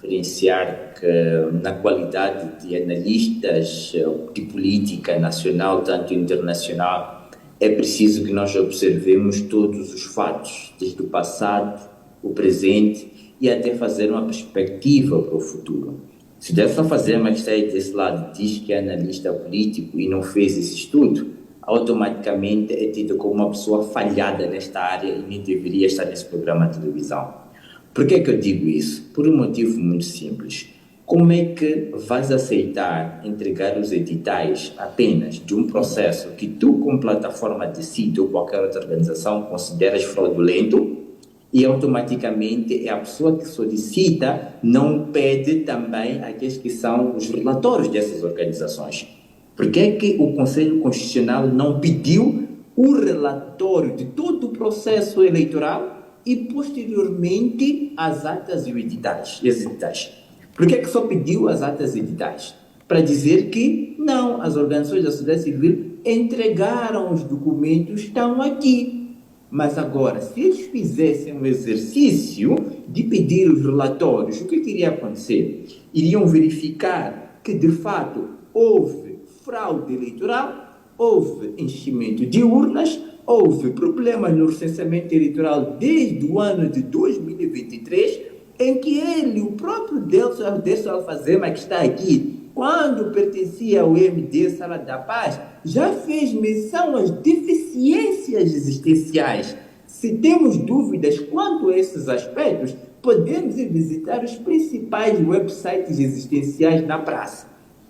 referenciar que na qualidade de analistas de política nacional, tanto internacional, é preciso que nós observemos todos os fatos, desde o passado, o presente e até fazer uma perspectiva para o futuro. Se o Delson Fazema, que está aí desse lado, diz que é analista político e não fez esse estudo, automaticamente é tido como uma pessoa falhada nesta área e nem deveria estar nesse programa de televisão. Por que é que eu digo isso? Por um motivo muito simples. Como é que vais aceitar entregar os editais apenas de um processo que tu, como plataforma, decide ou qualquer outra organização consideras fraudulento e automaticamente a pessoa que solicita não pede também aqueles que são os relatórios dessas organizações? Por que é que o Conselho Constitucional não pediu o relatório de todo o processo eleitoral e, posteriormente, as atas e os editais? Por que é que só pediu as atas e editais? Para dizer que, não, as organizações da sociedade civil entregaram os documentos, estão aqui. Mas agora, se eles fizessem um exercício de pedir os relatórios, o que iria acontecer? Iriam verificar que, de fato, houve fraude eleitoral, houve enchimento de urnas, houve problemas no recenseamento eleitoral desde o ano de 2023, em que ele, o próprio Delson Alfazema, que está aqui, quando pertencia ao MD Sala da Paz, já fez menção às deficiências existenciais. Se temos dúvidas quanto a esses aspectos, podemos ir visitar os principais websites existenciais na praça.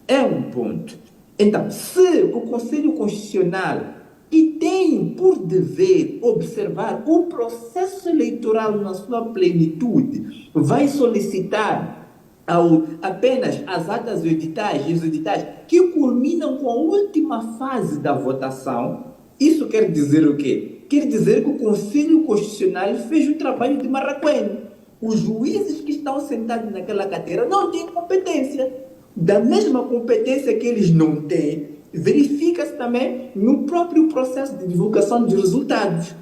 É um ponto. Então, se o Conselho Constitucional, que tem por dever observar o processo eleitoral na sua plenitude, vai solicitar apenas as atas e os editais que culminam com a última fase da votação, isso quer dizer o quê? Quer dizer que o Conselho Constitucional fez o trabalho de marraquém. Os juízes que estão sentados naquela cadeira não têm competência. Da mesma competência que eles não têm, verifica-se também no próprio processo de divulgação dos resultados.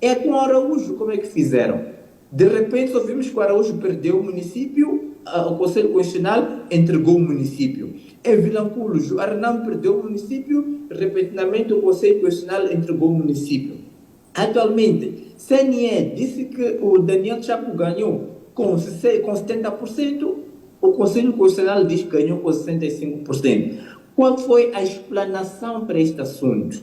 É com o Araújo, como é que fizeram? De repente, só vimos que o Araújo perdeu o município, o Conselho Constitucional entregou o município. Em Vilanculos, o Arnaldo perdeu o município, repentinamente o Conselho Constitucional entregou o município. Atualmente, CNE disse que o Daniel Chapo ganhou com 70%, o Conselho Constitucional diz que ganhou com 65%. Qual foi a explanação para este assunto?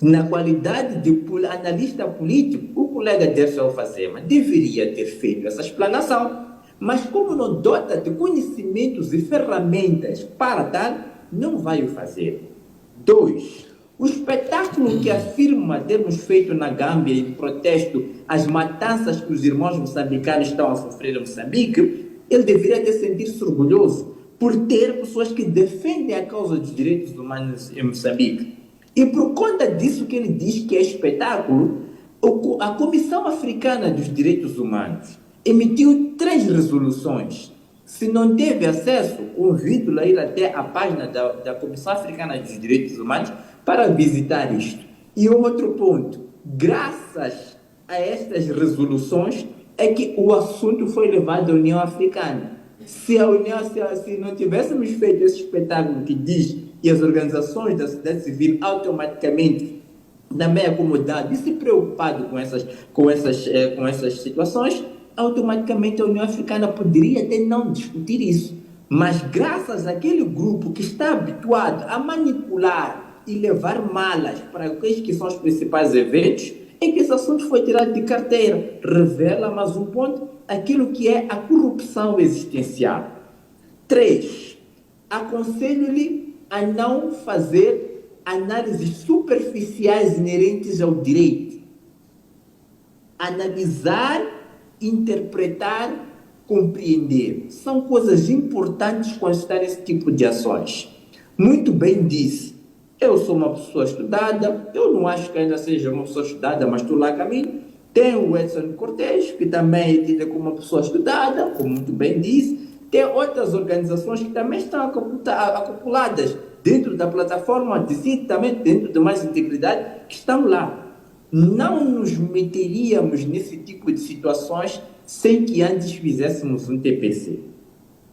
Na qualidade de analista político, o colega Delson Alfazema deveria ter feito essa explanação, mas como não dota de conhecimentos e ferramentas para tal, não vai o fazer. 2. O espetáculo que afirma termos feito na Gâmbia em protesto às matanças que os irmãos moçambicanos estão a sofrer em Moçambique, ele deveria ter sentir-se orgulhoso por ter pessoas que defendem a causa dos direitos humanos em Moçambique. E por conta disso que ele diz que é espetáculo, a Comissão Africana dos Direitos Humanos emitiu 3 resoluções. Se não teve acesso, convido-lo a ir até a página da Comissão Africana dos Direitos Humanos para visitar isto. E outro ponto, graças a estas resoluções é que o assunto foi levado à União Africana. Se não tivéssemos feito esse espetáculo que diz que as organizações da sociedade civil automaticamente também acomodado e se preocupado com essas situações, automaticamente a União Africana poderia até não discutir isso. Mas graças àquele grupo que está habituado a manipular e levar malas para aqueles que são os principais eventos, é que esse assunto foi tirado de carteira. Revela mais um ponto, aquilo que é a corrupção existencial. 3. Aconselho-lhe a não fazer análises superficiais inerentes ao direito. Analisar, interpretar, compreender. São coisas importantes quando se está nesse tipo de ações. Muito bem disse. Eu sou uma pessoa estudada, eu não acho que ainda seja uma pessoa estudada, mas estou lá a caminho. Tem o Edson Cortes, que também é tida como uma pessoa estudada, como muito bem disse. Tem outras organizações que também estão acopladas dentro da plataforma, decide também dentro de mais integridade, que estão lá. Não nos meteríamos nesse tipo de situações sem que antes fizéssemos um TPC.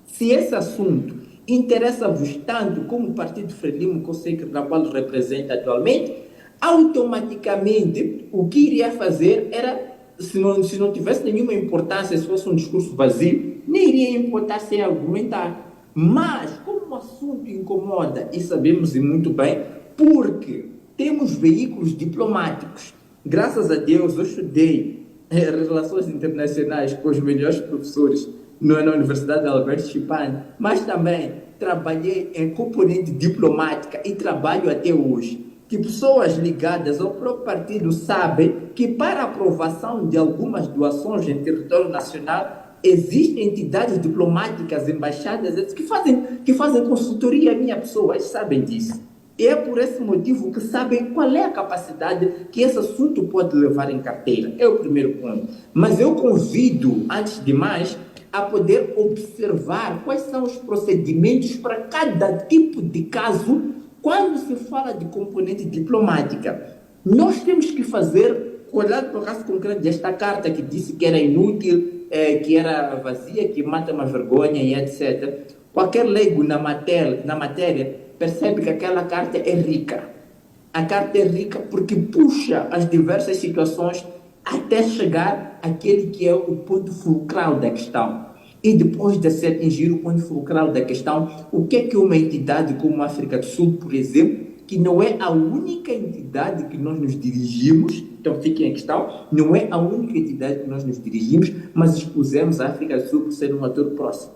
Se esse assunto interessa-vos tanto como o Partido Frelimo, que eu sei que o qual representa atualmente, automaticamente o que iria fazer era, se não tivesse nenhuma importância, se fosse um discurso vazio, nem iria importar sem argumentar. Mas, como o assunto incomoda, e sabemos e muito bem, porque temos veículos diplomáticos. Graças a Deus, eu estudei relações internacionais com os melhores professores na Universidade de Alberto Chipane, mas também trabalhei em componente diplomática e trabalho até hoje. Que pessoas ligadas ao próprio partido sabem que para aprovação de algumas doações em território nacional existem entidades diplomáticas, embaixadas, que fazem consultoria à minha pessoa, eles sabem disso. E é por esse motivo que sabem qual é a capacidade que esse assunto pode levar em carteira. É o primeiro ponto. Mas eu convido, antes de mais, a poder observar quais são os procedimentos para cada tipo de caso quando se fala de componente diplomática. Nós temos que fazer, olhar para o caso concreto desta carta que disse que era inútil, que era vazia, que mata uma vergonha e etc. Qualquer leigo na matéria percebe que aquela carta é rica. A carta é rica porque puxa as diversas situações até chegar àquele que é o ponto fulcral da questão. E depois de se atingir o ponto fulcral da questão, o que é uma entidade como a África do Sul, por exemplo, que não é a única entidade que nós nos dirigimos, então fiquem a questão, não é a única entidade que nós nos dirigimos, mas expusemos a África do Sul por ser um ator próximo.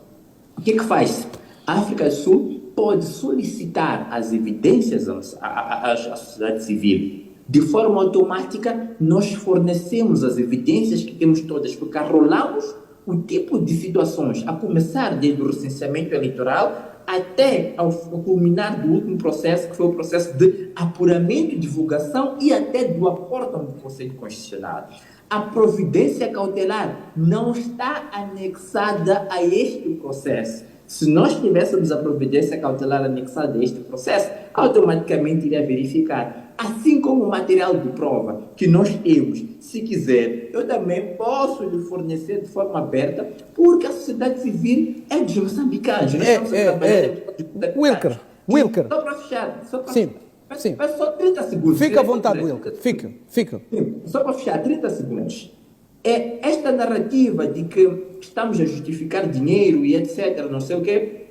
O que faz? A África do Sul pode solicitar as evidências à sociedade civil. De forma automática, nós fornecemos as evidências que temos todas, porque arrolamos o tipo de situações, a começar desde o recenseamento eleitoral até ao culminar do último processo, que foi o processo de apuramento, divulgação e até do acórdão do Conselho Constitucional. A providência cautelar não está anexada a este processo. Se nós tivéssemos a providência cautelar anexada a este processo, automaticamente iria verificar. Assim como o material de prova que nós temos, se quiser, eu também posso lhe fornecer de forma aberta, porque a sociedade civil é dos moçambicanos. Wilker. Só para fechar. Sim. Só 30 segundos. Fica à vontade, Wilker. Fica. Só para fechar, 30 segundos. Esta narrativa de que estamos a justificar dinheiro e etc., não sei o quê,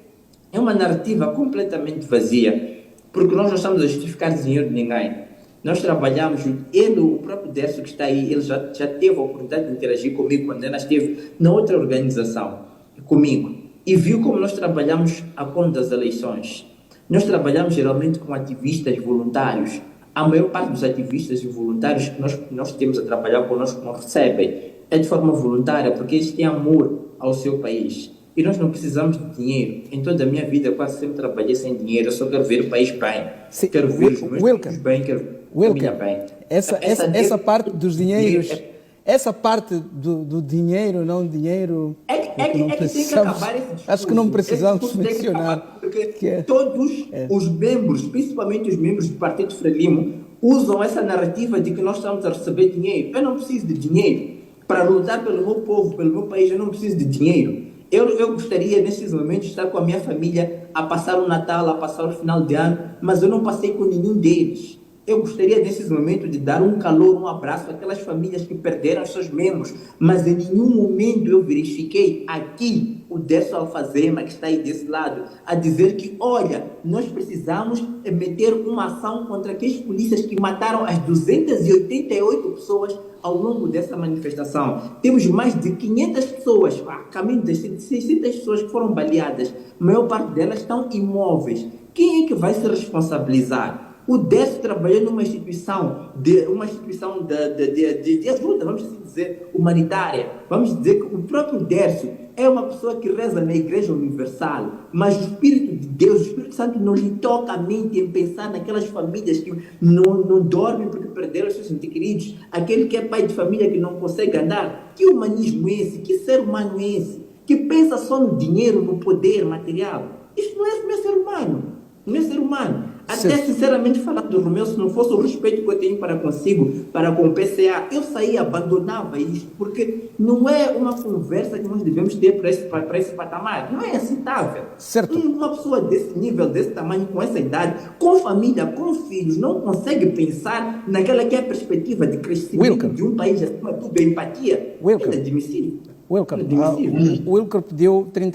é uma narrativa completamente vazia, porque nós não estamos a justificar dinheiro de ninguém. Nós trabalhamos, o próprio Décio que está aí, ele já teve a oportunidade de interagir comigo quando ele esteve na outra organização, comigo, e viu como nós trabalhamos a conta das eleições. Nós trabalhamos geralmente com ativistas voluntários. A maior parte dos ativistas e voluntários que nós temos a trabalhar conosco não recebem. É de forma voluntária, porque eles têm amor ao seu país. E nós não precisamos de dinheiro. Em toda a minha vida, eu quase sempre trabalhei sem dinheiro. Eu só quero ver o país bem. Sim. Quero ver os meus filhos bem, quero ver a minha bem. Essa parte dos dinheiros... Essa parte do dinheiro, não dinheiro... É que tem que acabar esse discurso. Acho que não precisamos mencionar. Porque todos os membros, principalmente os membros do Partido Frelimo, usam essa narrativa de que nós estamos a receber dinheiro. Eu não preciso de dinheiro. Para lutar pelo meu povo, pelo meu país, eu não preciso de dinheiro. Eu gostaria, nesses momentos, de estar com a minha família, a passar o Natal, a passar o final de ano, mas eu não passei com nenhum deles. Eu gostaria, nesses momentos, de dar um calor, um abraço àquelas famílias que perderam seus membros, mas em nenhum momento eu verifiquei aqui o Décio Alfazema, que está aí desse lado, a dizer que, olha, nós precisamos meter uma ação contra aqueles polícias que mataram as 288 pessoas ao longo dessa manifestação. Temos mais de 500 pessoas, a caminho das 600 pessoas que foram baliadas. A maior parte delas estão imóveis. Quem é que vai se responsabilizar? O Décio trabalhou numa instituição de ajuda, vamos assim dizer, humanitária. Vamos dizer que o próprio Décio é uma pessoa que reza na Igreja Universal, mas o Espírito de Deus, o Espírito Santo não lhe toca a mente em pensar naquelas famílias que não dormem porque perderam os seus entes queridos, aquele que é pai de família que não consegue andar. Que humanismo é esse? Que ser humano é esse? Que pensa só no dinheiro, no poder material? Isso não é ser humano. Não é ser humano. Até sinceramente falando, Romeu, se não fosse o respeito que eu tenho para consigo, para com o PCA, eu saía, abandonava isto, porque não é uma conversa que nós devemos ter para esse patamar. Não é aceitável. Certo. Uma pessoa desse nível, desse tamanho, com essa idade, com família, com filhos, não consegue pensar naquela que é a perspectiva de crescimento de um país, acima de tudo, a empatia. É inadmissível. Wilker pediu 30